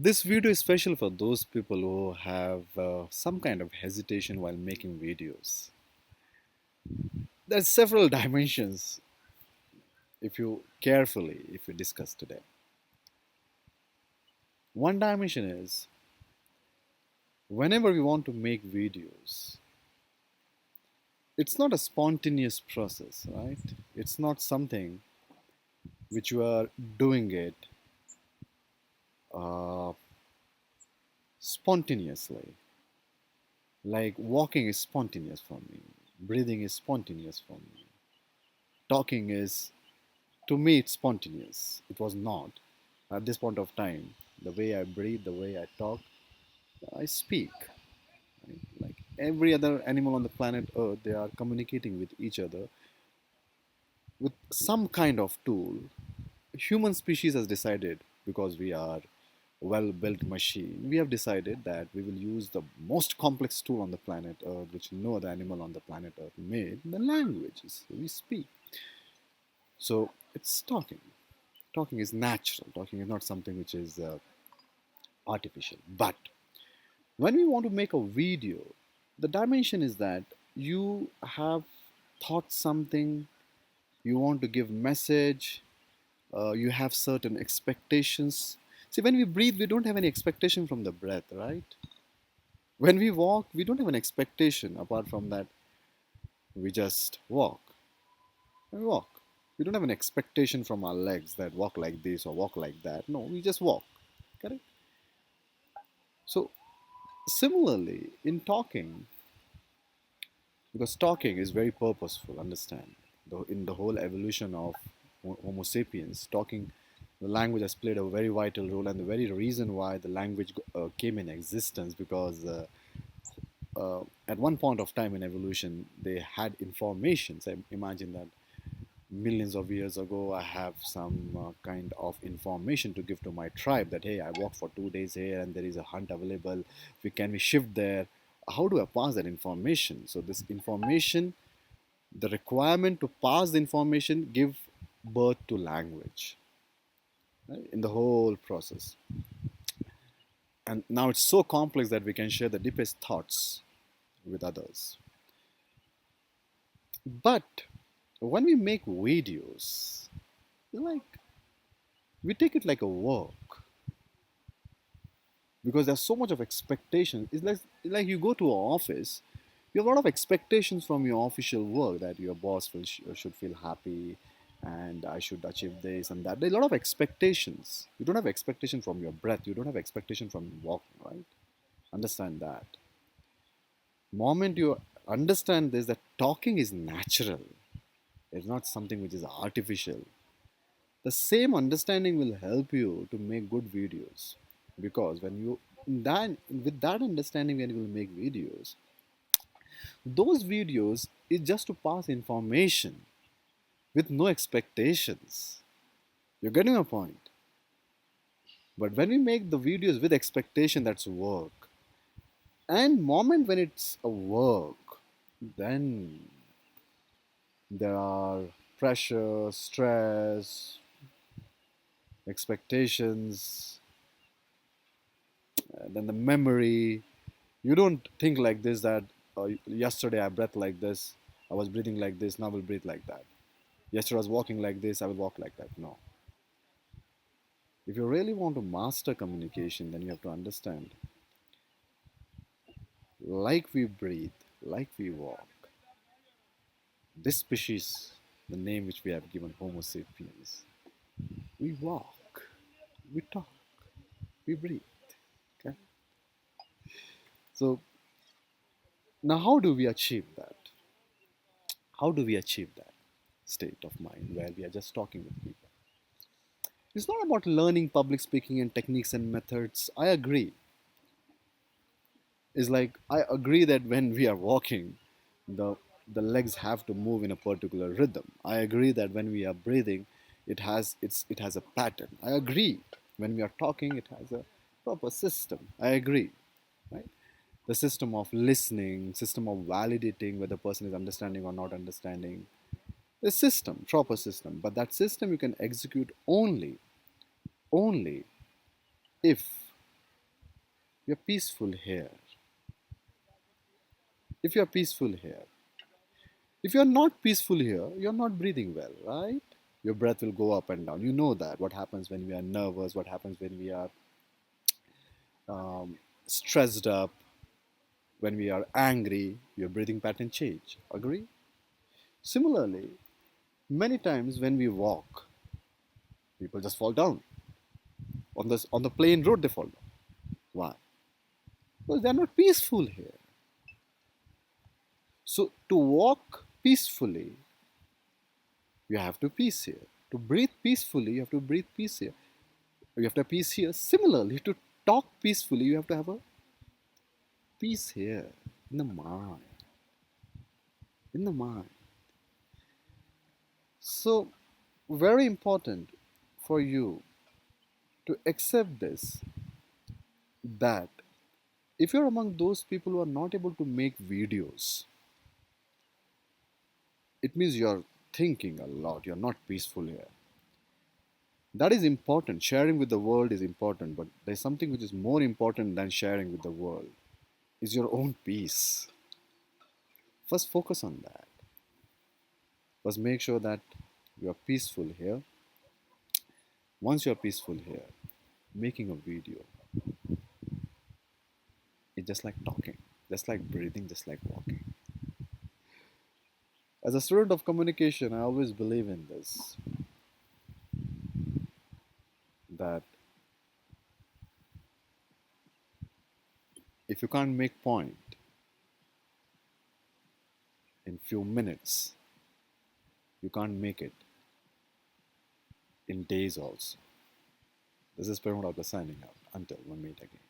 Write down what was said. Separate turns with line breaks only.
This video is special for those people who have some kind of hesitation while making videos. There's several dimensions if you discuss today. One dimension is whenever we want to make videos, it's not a spontaneous process, right? It's not something which you are doing it uh, spontaneously. Like walking is spontaneous for me, breathing is spontaneous for me, talking is, to me, it's spontaneous. It was not. At this point of time, the way I breathe, the way I talk, I speak. Right? Like every other animal on the planet Earth, they are communicating with each other with some kind of tool. Human species has decided, because we are a well-built machine, we have decided that we will use the most complex tool on the planet Earth, which no other animal on the planet Earth made, the languages we speak. So it's talking. Talking is natural. Talking is not something which is artificial. But when we want to make a video, the dimension is that you have thought something, you want to give message, you have certain expectations. See, when we breathe, we don't have any expectation from the breath, right? When we walk, we don't have an expectation apart from that we just walk. We walk. We don't have an expectation from our legs that walk like this or walk like that. No, we just walk. Correct? So similarly, in talking, because talking is very purposeful, understand, in the whole evolution of Homo sapiens, talking, the language has played a very vital role, and the very reason why the language came in existence, because at one point of time in evolution, they had information. So imagine that millions of years ago, I have some kind of information to give to my tribe that, hey, I walked for 2 days here and there is a hunt available. Can we shift there? How do I pass that information? So this information, the requirement to pass the information, give birth to language, right, in the whole process. And now it's so complex that we can share the deepest thoughts with others. But when we make videos, like we take it like a work, because there's so much of expectation. It's like you go to an office, you have a lot of expectations from your official work, that your boss should feel happy, and I should achieve this and that. There's a lot of expectations. You don't have expectation from your breath. You don't have expectation from walking, right? Understand that. Moment you understand this, that talking is natural. It's not something which is artificial. The same understanding will help you to make good videos, because when you then with that understanding, when you will make videos, those videos is just to pass information with no expectations. You're getting a point. But when we make the videos with expectation, that's work. And moment when it's a work, then there are pressure, stress, expectations, then the memory. You don't think like this, that yesterday I breathed like this, I was breathing like this, now I will breathe like that. Yesterday I was walking like this, I will walk like that. No. If you really want to master communication, then you have to understand, like we breathe, like we walk, this species, the name which we have given Homo sapiens, we walk, we talk, we breathe. Okay? So now how do we achieve that? How do we achieve that state of mind where we are just talking with people? It's not about learning public speaking and techniques and methods. I agree. It's like I agree that when we are walking, the the legs have to move in a particular rhythm. I agree that when we are breathing, it has a pattern. I agree. When we are talking, it has a proper system. I agree. Right? The system of listening, system of validating whether the person is understanding or not understanding. A system, proper system. But that system you can execute only if you're peaceful here. If you're peaceful here, if you're not peaceful here, you're not breathing well, right? Your breath will go up and down. You know that. What happens when we are nervous, what happens when we are stressed up, when we are angry, your breathing pattern change. Agree? Similarly, many times when we walk, people just fall down. On the plain road, they fall down. Why? Because they're not peaceful here. So to walk peacefully, you have to peace here. To breathe peacefully, you have to breathe peace here. You have to have peace here. Similarly, to talk peacefully, you have to have a peace here in the mind. In the mind. So, very important for you to accept this, that if you're among those people who are not able to make videos, it means you're thinking a lot, you're not peaceful here. That is important. Sharing with the world is important, but there's something which is more important than sharing with the world, is your own peace. First, focus on that. First, make sure that you are peaceful here. Once you're peaceful here, making a video is just like talking, just like breathing, just like walking. As a student of communication, I always believe in this, that if you can't make point in few minutes, you can't make it in days also. This is Pramod Abda signing out. Until we meet again.